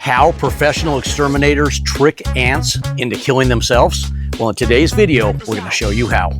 How professional exterminators trick ants into killing themselves? Well, in today's video, we're going to show you how.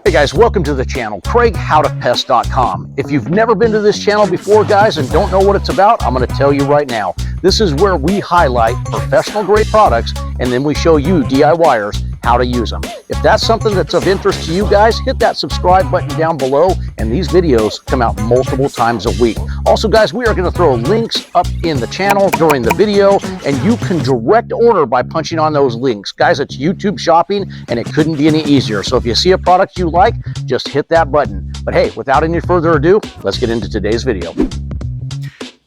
Hey guys, welcome to the channel, Craig, howtopest.com. If you've never been to this channel before, guys, and don't know what it's about, I'm going to tell you right now. This is where we highlight professional grade products, and then we show you DIYers how to use them. If that's something that's of interest to you guys, hit that subscribe button down below, and these videos come out multiple times a week. Also, guys, we are going to throw links up in the channel during the video, and you can direct order by punching on those links. Guys, it's YouTube shopping, and it couldn't be any easier. So if you see a product you like, just hit that button. But hey, without any further ado, let's get into today's video.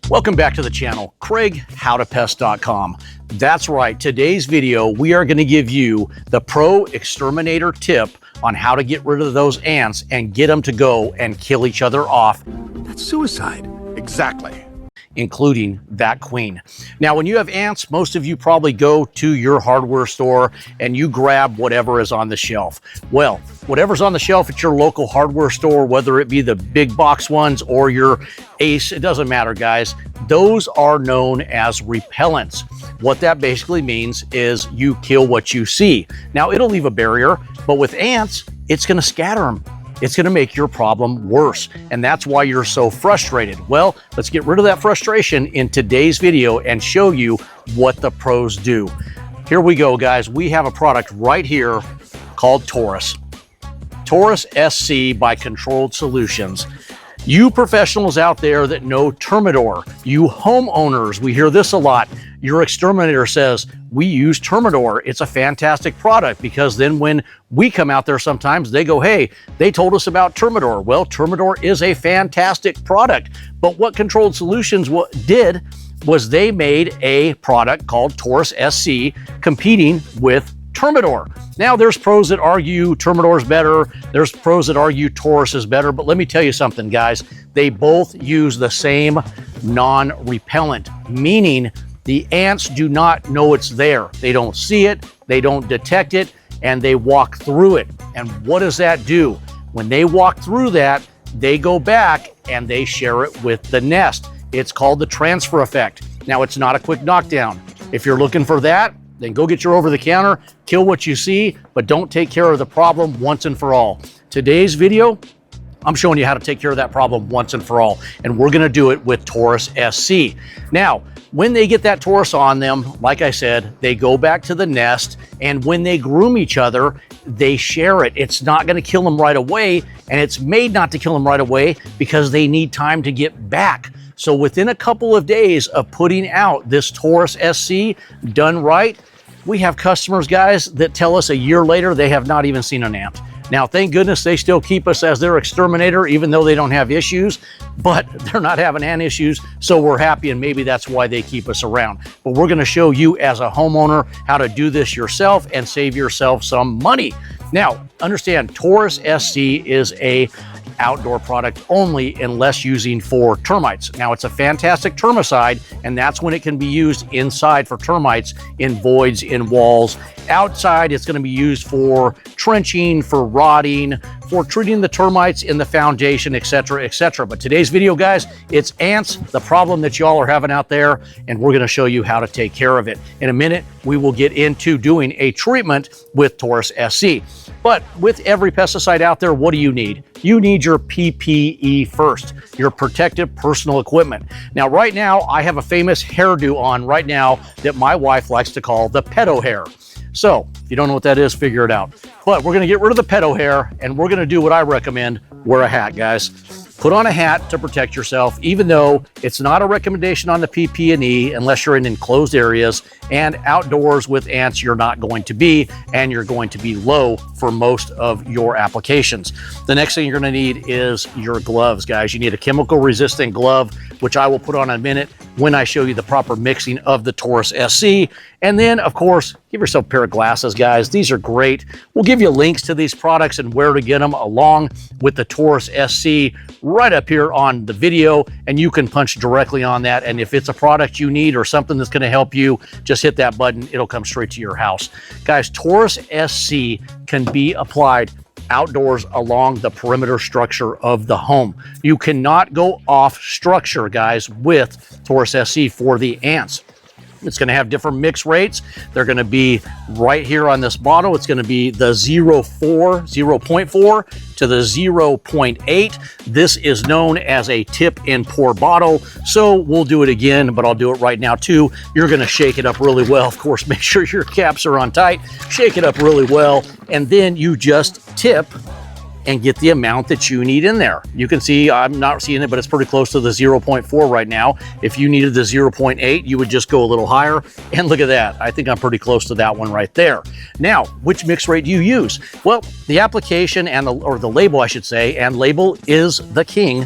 Welcome back to the channel, Craig, howtopest.com. That's right, today's video, we are going to give you the pro exterminator tip on how to get rid of those ants and get them to go and kill each other off. That's suicide. Exactly. Including that queen. Now, when you have ants, most of you probably go to your hardware store and you grab whatever is on the shelf. Well, whatever's on the shelf at your local hardware store, whether it be the big box ones or your Ace, it doesn't matter, guys. Those are known as repellents. What that basically means is you kill what you see. Now, it'll leave a barrier, but with ants, it's going to scatter them. It's going to make your problem worse, and that's why you're so frustrated. Well, let's get rid of that frustration in today's video and show you what the pros do. Here we go, guys. We have a product right here called Taurus. Taurus SC by Controlled Solutions. You professionals out there that know Termidor, you homeowners, we hear this a lot. Your exterminator says, we use Termidor. It's a fantastic product, because then when we come out there sometimes, they go, hey, they told us about Termidor. Well, Termidor is a fantastic product. But what Controlled Solutions did was they made a product called Taurus SC competing with Termidor. Now, there's pros that argue Termidor is better. There's pros that argue Taurus is better. But let me tell you something, guys. They both use the same non-repellent, meaning the ants do not know it's there. They don't see it, they don't detect it, and they walk through it. And what does that do? When they walk through that, they go back and they share it with the nest. It's called the transfer effect. Now, it's not a quick knockdown. If you're looking for that, then go get your over-the-counter, kill what you see, but don't take care of the problem once and for all. Today's video, I'm showing you how to take care of that problem once and for all, and we're gonna do it with Taurus SC. Now, when they get that Taurus on them, like I said, they go back to the nest, and when they groom each other, they share it. It's not gonna kill them right away, and it's made not to kill them right away because they need time to get back. So within a couple of days of putting out this Taurus SC done right, we have customers, guys, that tell us a year later they have not even seen an ant. Now, thank goodness they still keep us as their exterminator, even though they don't have issues, but they're not having ant issues, so we're happy, and maybe that's why they keep us around. But we're gonna show you as a homeowner how to do this yourself and save yourself some money. Now, understand, Taurus SC is a outdoor product only unless using for termites. Now, it's a fantastic termicide, and that's when it can be used inside for termites, in voids, in walls. Outside, it's going to be used for trenching, for rotting, for treating the termites in the foundation, etc., etc. But today's video, guys, it's ants, the problem that y'all are having out there, and we're going to show you how to take care of it. In a minute, we will get into doing a treatment with Taurus SC. But with every pesticide out there, what do you need? You need your PPE first, your protective personal equipment. Now, right now, I have a famous hairdo on right now that my wife likes to call the pedo hair. So if you don't know what that is, figure it out. But we're gonna get rid of the pedo hair, and we're gonna do what I recommend: wear a hat, guys. Put on a hat to protect yourself, even though it's not a recommendation on the PP&E unless you're in enclosed areas, and outdoors with ants you're not going to be, and you're going to be low for most of your applications. The next thing you're going to need is your gloves, guys. You need a chemical resistant glove, which I will put on in a minute when I show you the proper mixing of the Taurus SC. And then, of course, give yourself a pair of glasses, guys. These are great. We'll give you links to these products and where to get them, along with the Taurus SC right up here on the video, and you can punch directly on that. And if it's a product you need or something that's going to help you, just hit that button. It'll come straight to your house. Guys, Taurus SC can be applied outdoors along the perimeter structure of the home. You cannot go off structure, guys, with Taurus SC for the ants. It's going to have different mix rates. They're going to be right here on this bottle. It's going to be the 0.4 to the 0.8. This is known as a tip and pour bottle. So we'll do it again, but I'll do it right now too. You're going to shake it up really well. Of course, make sure your caps are on tight. Shake it up really well. And then you just tip and get the amount that you need in there. You can see, I'm not seeing it, but it's pretty close to the 0.4 right now. If you needed the 0.8, you would just go a little higher. And look at that. I think I'm pretty close to that one right there. Now, which mix rate do you use? Well, the application and or the label, I should say, and label is the king.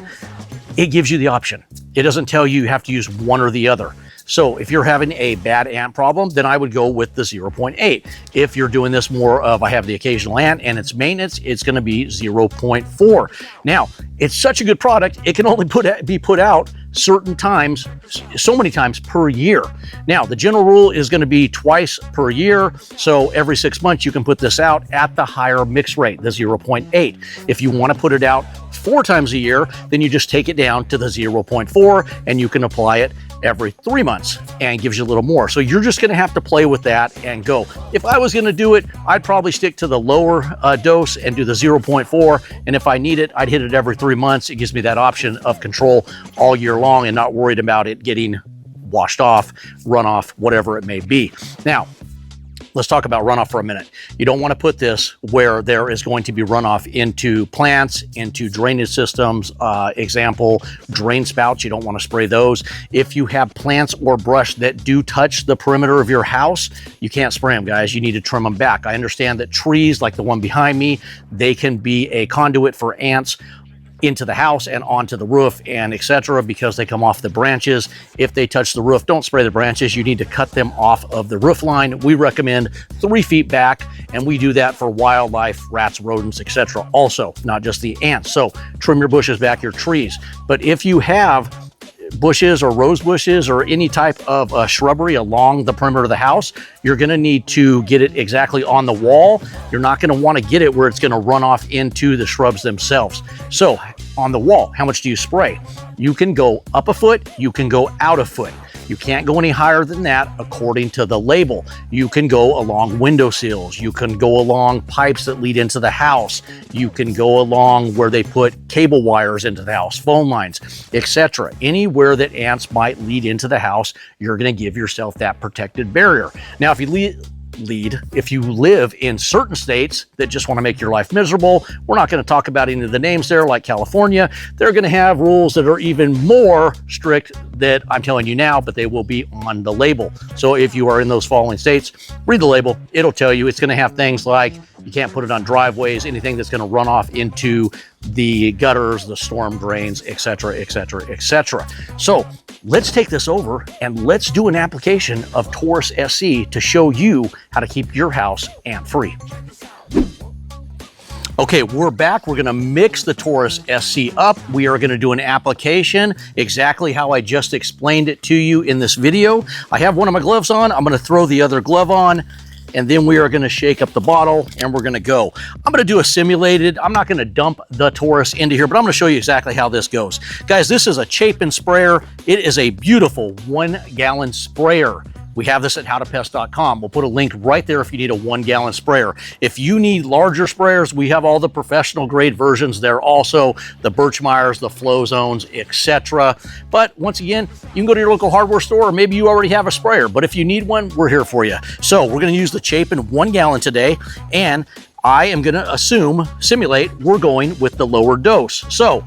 It gives you the option. It doesn't tell you have to use one or the other. So if you're having a bad ant problem, then I would go with the 0.8. If you're doing this more of, I have the occasional ant and it's maintenance, it's going to be 0.4. Now, it's such a good product, it can only be put out certain times, so many times per year. Now, the general rule is going to be twice per year. So every 6 months, you can put this out at the higher mix rate, the 0.8. If you want to put it out 4 times a year, then you just take it down to the 0.4 and you can apply it every 3 months and gives you a little more. So you're just going to have to play with that and go. If I was going to do it, I'd probably stick to the lower dose and do the 0.4. And if I need it, I'd hit it every 3 months. It gives me that option of control all year long and not worried about it getting washed off, run off, whatever it may be. Now, let's talk about runoff for a minute. You don't want to put this where there is going to be runoff into plants, into drainage systems. Example, drain spouts, you don't want to spray those. If you have plants or brush that do touch the perimeter of your house, you can't spray them, guys. You need to trim them back. I understand that trees, like the one behind me, they can be a conduit for ants into the house and onto the roof and etc. because they come off the branches. If they touch the roof, don't spray the branches. You need to cut them off of the roof line. We recommend 3 feet back, and we do that for wildlife, rats, rodents, etc. also, not just the ants. So trim your bushes back, your trees. But if you have bushes or rose bushes or any type of shrubbery along the perimeter of the house, you're going to need to get it exactly on the wall. You're not going to want to get it where it's going to run off into the shrubs themselves. So on the wall, how much do you spray? You can go up a foot, you can go out a foot. You can't go any higher than that according to the label. You can go along windowsills. You can go along pipes that lead into the house. You can go along where they put cable wires into the house, phone lines, etc. Anywhere that ants might lead into the house, you're going to give yourself that protected barrier. Now, if you live in certain states that just want to make your life miserable, we're not going to talk about any of the names there, like California. They're going to have rules that are even more strict that I'm telling you now, but they will be on the label. So if you are in those following states, read the label. It'll tell you. It's going to have things like you can't put it on driveways, anything that's going to run off into the gutters, the storm drains, etc., etc., etc. So let's take this over and let's do an application of Taurus SC to show you how to keep your house ant-free. Okay, we're back. We're gonna mix the Taurus SC up. We are gonna do an application exactly how I just explained it to you in this video. I have one of my gloves on. I'm gonna throw the other glove on, and then we are gonna shake up the bottle and we're gonna go. I'm gonna do a simulated, I'm not gonna dump the Taurus into here, but I'm gonna show you exactly how this goes. Guys, this is a Chapin sprayer. It is a beautiful 1 gallon sprayer. We have this at howtopest.com. We'll put a link right there if you need a 1 gallon sprayer. If you need larger sprayers, we have all the professional grade versions there also, the Birchmeyers, the Flow Zones, etc. But once again, you can go to your local hardware store, or maybe you already have a sprayer, but if you need one, we're here for you. So we're gonna use the Chapin 1 gallon today, and I am gonna simulate we're going with the lower dose. So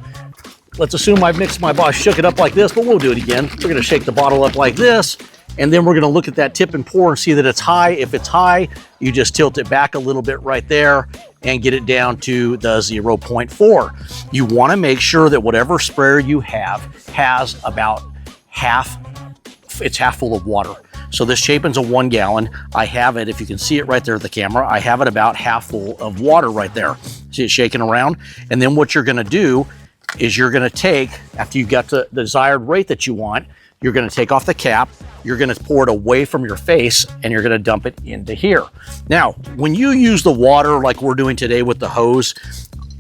let's assume I've mixed my bottle, shook it up like this, but we'll do it again. We're gonna shake the bottle up like this, and then we're gonna look at that tip and pour and see that it's high. If it's high, you just tilt it back a little bit right there and get it down to the 0.4. You wanna make sure that whatever sprayer you have has about half full of water. So this Chapin's a 1 gallon. I have it, if you can see it right there at the camera, I have it about half full of water right there. See it shaking around? And then what you're gonna do is you're gonna take, after you got the desired rate that you want, You're going to take off the cap, you're going to pour it away from your face, and you're going to dump it into here. Now, when you use the water like we're doing today with the hose,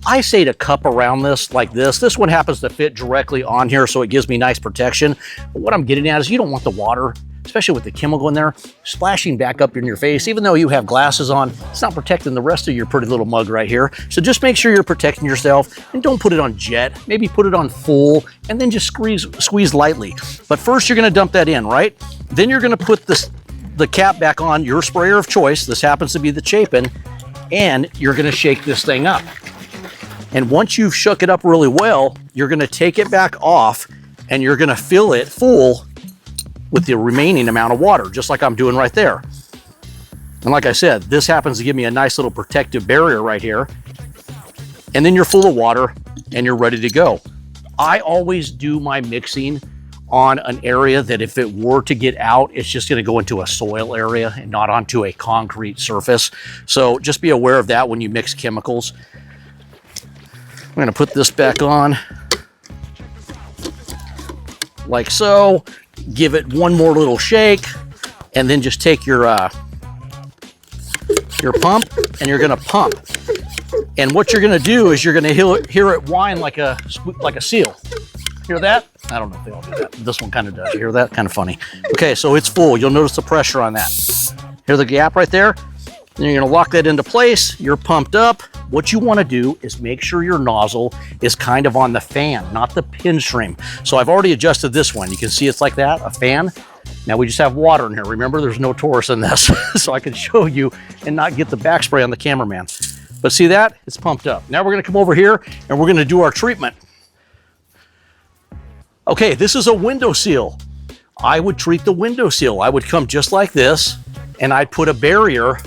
I say to cup around this like this. This one happens to fit directly on here, so it gives me nice protection. But what I'm getting at is you don't want the water, especially with the chemical in there, splashing back up in your face. Even though you have glasses on, it's not protecting the rest of your pretty little mug right here. So just make sure you're protecting yourself, and don't put it on jet. Maybe put it on full, and then just squeeze lightly. But first you're gonna dump that in, right? Then you're gonna put the cap back on your sprayer of choice. This happens to be the Chapin, and you're gonna shake this thing up. And once you've shook it up really well, you're gonna take it back off, and you're gonna fill it full with the remaining amount of water, just like I'm doing right there. And like I said, this happens to give me a nice little protective barrier right here. And then you're full of water and you're ready to go. I always do my mixing on an area that if it were to get out, it's just gonna go into a soil area and not onto a concrete surface. So just be aware of that when you mix chemicals. I'm gonna put this back on like so. Give it one more little shake, and then just take your pump, and you're gonna pump. And what you're gonna do is you're gonna hear it whine like a seal. Hear that? I don't know if they all do that. This one kind of does. You hear that? Kind of funny. Okay, so it's full. You'll notice the pressure on that. Hear the gap right there? Then you're gonna lock that into place. You're pumped up. What you wanna do is make sure your nozzle is kind of on the fan, not the pin stream. So I've already adjusted this one. You can see it's like that, a fan. Now we just have water in here. Remember, there's no Taurus in this, so I can show you and not get the back spray on the cameraman. But see that? It's pumped up. Now we're gonna come over here and we're gonna do our treatment. Okay, this is a window seal. I would treat the window seal. I would come just like this, and I'd put a barrier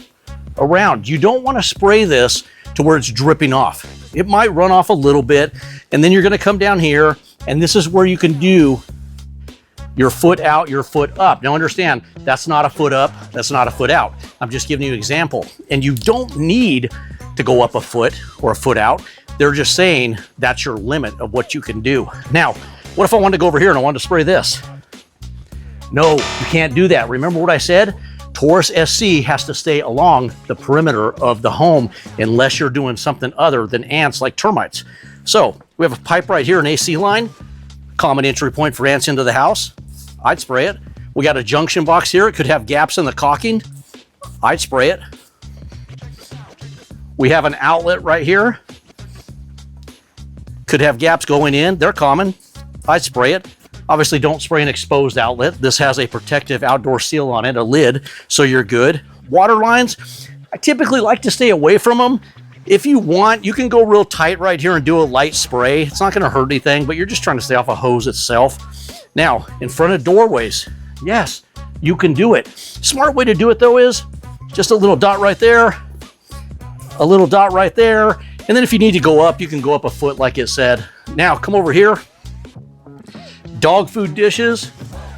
around. You don't wanna spray this to where it's dripping off. It might run off a little bit, and then you're gonna come down here, and this is where you can do your foot out, your foot up. Now understand, that's not a foot up, that's not a foot out. I'm just giving you an example. And you don't need to go up a foot or a foot out. They're just saying that's your limit of what you can do. Now, what if I wanted to go over here and I wanted to spray this? No, you can't do that. Remember what I said? Taurus SC has to stay along the perimeter of the home unless you're doing something other than ants like termites. So we have a pipe right here, an AC line, common entry point for ants into the house. I'd spray it. We got a junction box here. It could have gaps in the caulking. I'd spray it. We have an outlet right here. Could have gaps going in. They're common. I'd spray it. Obviously, don't spray an exposed outlet. This has a protective outdoor seal on it, a lid, so you're good. Water lines, I typically like to stay away from them. If you want, you can go real tight right here and do a light spray. It's not gonna hurt anything, but you're just trying to stay off a hose itself. Now, in front of doorways, yes, you can do it. Smart way to do it though is just a little dot right there, a little dot right there, and then if you need to go up, you can go up a foot like it said. Now, come over here. Dog food dishes,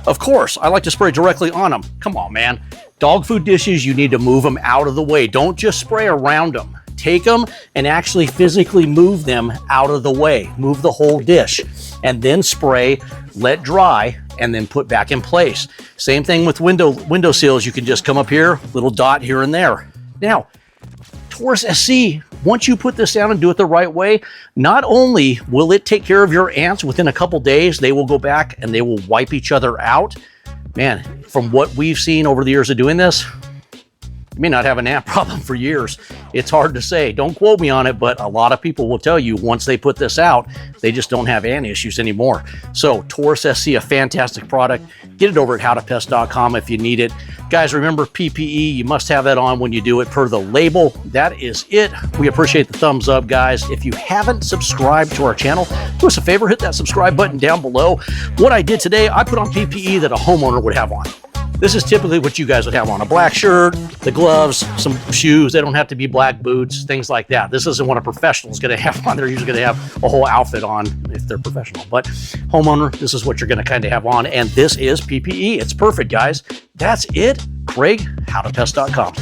of course, I like to spray directly on them. Come on, man. Dog food dishes, you need to move them out of the way. Don't just spray around them. Take them and actually physically move them out of the way. Move the whole dish and then spray, let dry, and then put back in place. Same thing with window seals. You can just come up here, little dot here and there. Now, Taurus SC, once you put this down and do it the right way, not only will it take care of your ants within a couple days, they will go back and they will wipe each other out. Man, from what we've seen over the years of doing this, you may not have an ant problem for years. It's hard to say. Don't quote me on it, but a lot of people will tell you once they put this out, they just don't have ant issues anymore. So Taurus SC, a fantastic product. Get it over at howtopest.com if you need it. Guys, remember PPE, you must have that on when you do it per the label. That is it. We appreciate the thumbs up, guys. If you haven't subscribed to our channel, do us a favor, hit that subscribe button down below. What I did today, I put on PPE that a homeowner would have on. This is typically what you guys would have on: a black shirt, the gloves, some shoes. They don't have to be black boots, things like that. This isn't what a professional is going to have on. They're usually going to have a whole outfit on if they're professional. But homeowner, this is what you're going to kind of have on. And this is PPE. It's perfect, guys. That's it. Craig, howtopest.com.